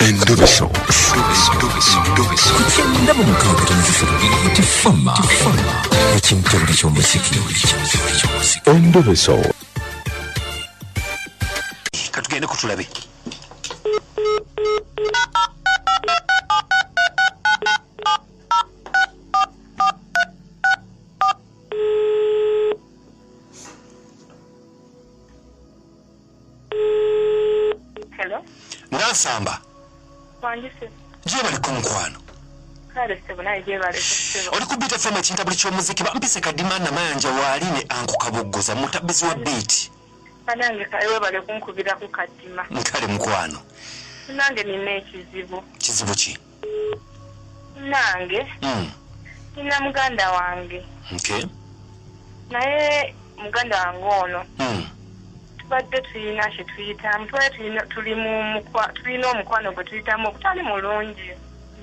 Endobeso. Kugenda mu mukaaga tifama ekintu buli ky'omuziki. Endobeso. Katugende kutulabe. Hello. Nansamba. Wanjise. Je bali kumkwano. Kale sebo naye je bali sebo. Oli kubita fema ekintu buli ky'omuziki bampise kadima na mayanja waline anko kaboggoza mutabizi wa beat. Nange kale bali kunkubira ku kadima. Nkale mukwano. Nange nina ekizibu. Kizibu ki? Nange. Nina muganda wange. Okay. Naye muganda wange ono. Tubadde tulina kye tuyitamu. Tulina omukwano gwe tuyitamu okutali mulungi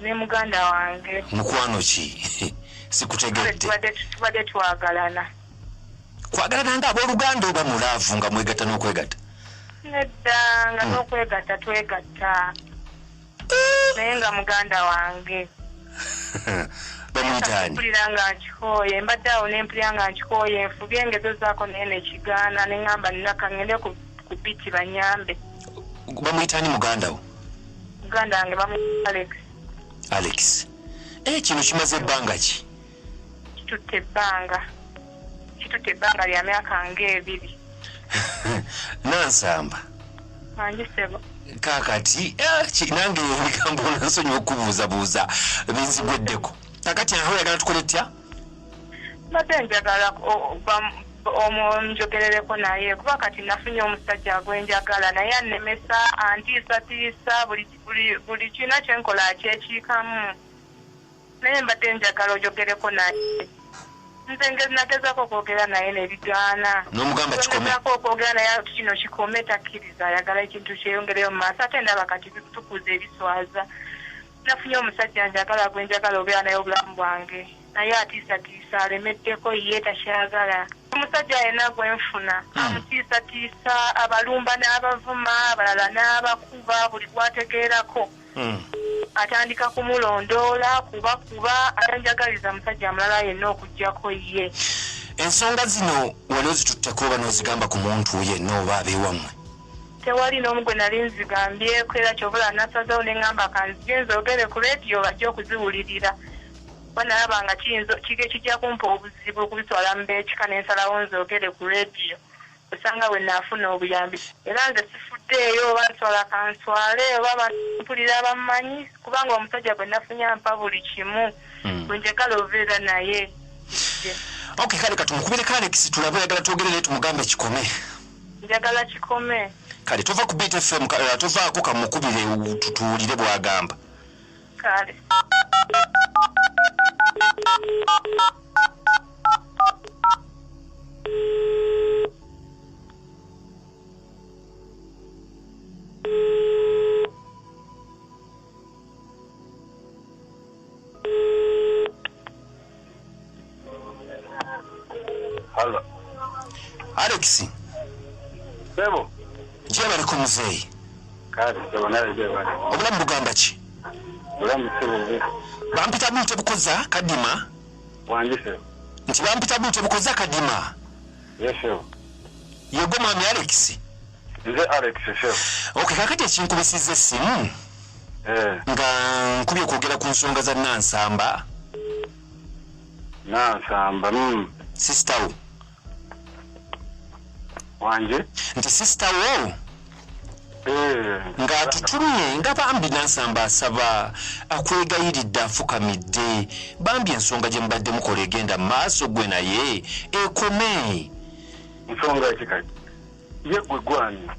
ne muganda wange. Mukwano ki? Sikutegedde. Tubadde twagalana. Kwagalana nga abooluganda oba mulaavu nga mwegatta n'okwegatta? Nedda nga n'okwegatta twegatta. Naye nga muganda wange. Bamuyitaani? Mpulira nga nkikoye, mbadde awo ne mpulira nga nkikoye, nfubye engezo zaako naye ne kigaana ne ŋŋamba nnaka ngende ku biti banyambe. Bamuyitaani muganda wo? Muganda wange bamuyita Alex. Alex. Kino kimaze ebbanga ki? Kitutte ebbanga lya myaka ng'ebiri. Nansamba. Wanjisebo. Kakati nange ebigambo nansonyiwa okubuuzabuuza binzigweddeko. Kakati aho oyagala tukole tutya? Mbadde njagala omunjogerereko naye kuba kati nafunye omusajja gwenjagala naye annemesa antiisatiisa buli kiina kyenkola akyekiikamu. Naye mbadde njagala ojogereko naye. Nze nagezako okwogera naye nebigaana. N'omugamba kikome? Nagezako okwogera naye kino kikome takkiriza ayagala ekintu kyeyongereyo mu maaso ate ndaba kati tukuza ebiswaza. Nafunye omusajja njagala gwenjagala obeera naye obulamu bwange. Naye atiisatiisa alemeddeko ye takyagala. Omusajja yenna gwenfuna amutiisatiisa abalumba n'abavuma abalala n'abakuba buli bwategeerako. Atandika kumulondoola kuba atanjagaliza musajja mulala yenna okuggyako ye. Ensonga zino wali ozitutteko oba n'ozigamba ku muntu yenna oba abeewammwe? Tewali n'omu gwe nali nzigambyeko era kyobula nasazeewo ne ŋŋamba kanzige nzogere ku leediyo bajje okuziwulirira. Kuba nalaba nga kijja kumpa obuzibu okubitwala mu beekika n'ensalawo nzogere ku leediyo. Osanga bwe naafuna obuyambi. Era nze sifuddeeyo oba nswala kanswale oba mpulira bamumanyi kubanga omusajja gwe nafunye ampa buli kimu. Bwe njagala obeera naye. Okay, kale katumukubireko Alex tulabe oyagala twogerere tumugambe kikome. Njagala kikome. Kale tova ku Beat FM tovaako kamukubire tutuwulire bw'agamba. Kale. Hello. Alex. Sebo. Je baliko muzeeyi? Kale sebo naye je bali. Obulamu bugamba ki? Obulamu sebo. Bampita bute bukoza kadima? Wanjise. Nti bampita bute bukoza kadima? Yes sebo. Yego mwami Alex. Nze Alex sebo. Okay, kakati ekinkubisiza essimu. Nga nkubye okwogera ku nsonga za Nansamba. Nansamba. Sister wo. Wanje? Nti sister wo. Nga tutumye nga bambi Nansamba asaba akwegayiridde afukamidde. Bambi ensonga gye mubadde mukola egenda maaso gwe naye ekome. Nsonga ekikati. Ye gwe gwani.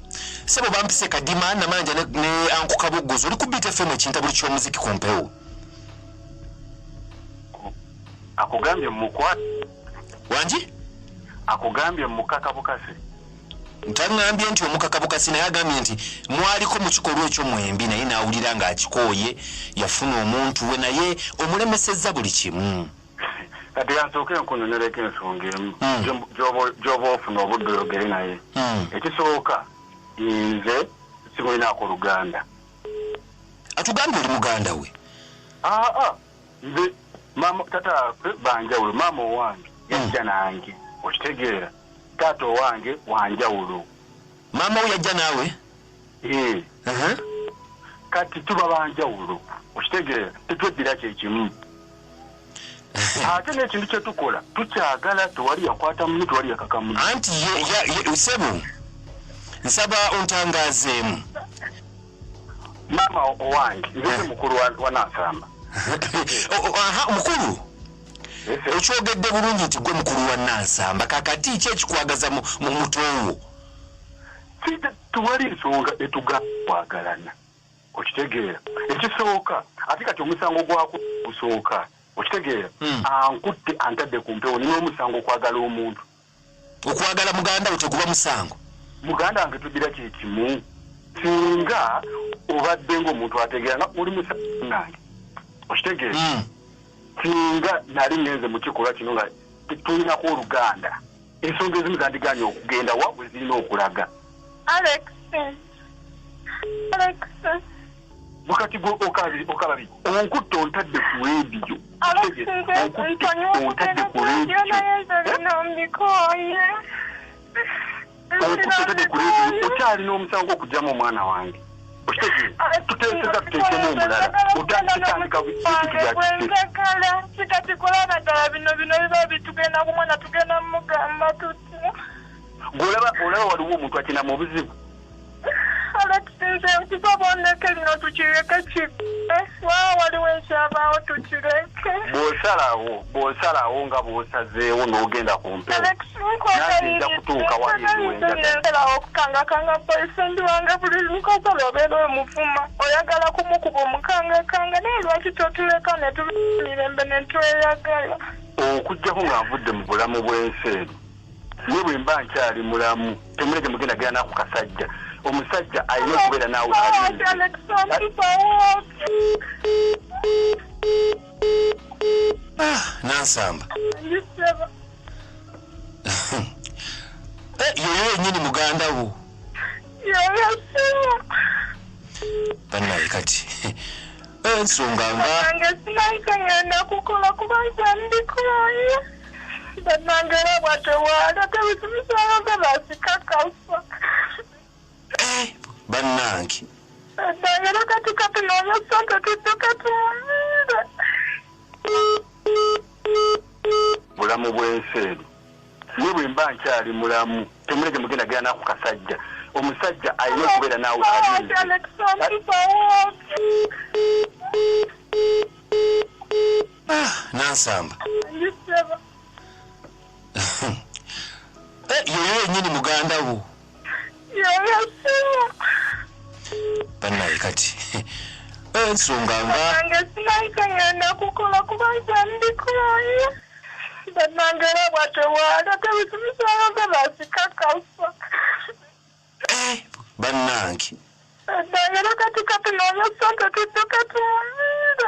Sebo bampise kadima namanja ne anko kaboggozo oli ku Beat FM ekintu buli ky'omuziki ku mpewo. Akugambye mukwata. Wanji? Akugambye mukaka bukasi. Ntangambye nti omukaka bukasi naye agambye nti mwaliko mu kikolwa ekyo mwembi naye naawulira ng'akikooye yafuna omuntu we naye omulemesezza buli kimu. Kati yansooke nkunoneleko ensonga emu gy'oba ofuna obudde oyogere naye. Ekisooka nze simulinaako Luganda. Atugambye oli muganda we. Nze mama tata banjawulo mama wange yajja nange okitegeera taata wange wanjawulo. Mama we yajja naawe? Kati tuba banjawulo okitegeera tetweddira kyekimu. Ate n'ekintu kye tukola tukyagala tewali yakwata muno tewali yakaka muno. Anti ye Sebu nsaba ontangaazeemu. Mama wange nze mukulu wa Nansamba. Mukulu okyogedde bulungi nti gwe mukulu wa Nansamba kakati ki ekikwagaza mu mutwe wo? Tuwali nsonga etugamba kwagalana okitegeera ekisooka ate kati omusango gwako gusooka okitegeera ankutte antadde ku mpewo nina omusango okwagala omuntu. Okwagala muganda wo teguba musango? Muganda wange tuddira kyekimu singa obadde ng'omuntu ategeera nga oli musango nange okitegeera singa nali ngenze mu kikolwa kino nga tulinako oluganda ensonga ezimu zandiganye okugenda wa bwe zirina okulaga. Alex. Wakati gwo okababi onkutte ontadde ku rediyo. Okyalina omusango okugyamu omwana wange. Tuteeseza tuteekemu omulala otandika kikatikolana ddala bino biba bitugenda kumwana tugenda mugamba tuti. Olaba waliwo omuntu akina mu buzibu. Nze tusoboneke lino tukireke kigwe waliwo ekyabaawo tukireke. Bw'osalawo nga bw'osazeewo n'ogenda ku mpewo nanze kutuuka wali eziwenjagala okukangakanga boyfriend wange buli lukozolo obeera omuvuma oyagala kumukuba omukangakanga naye lwaki totuleka ne tumirembe ne tweyagala. Okuggyako nga nvudde mu bulamu bw'ensi eno ne bwe mba nkyali mulamu temuleke mugenda genda naku kasajja omusajja alina okubeera naawe Nansamba yoyo yennyini muganda wo? Bannaye kati ensonga nange sinayite ngenda kukola kubanga ndikooye bannange era bwatewala tebitumisayo nga basikakasa. Bannange era kati noonya sente tudduke tuwumire. bulamu bw'ensi eno ne bwe mba nkyali mulamu temuleke mugenda genda naku kasajja omusajja alina okubeera naawe Nansamba yoyo yennyini muganda wo? Bannaye kati ensonga nange sinayite ngenda kukola kubanga ndikooye bannange era bwatewala tebitumisayo nga basikakasa. bannange era kati noonya sente tudduke tuwumire.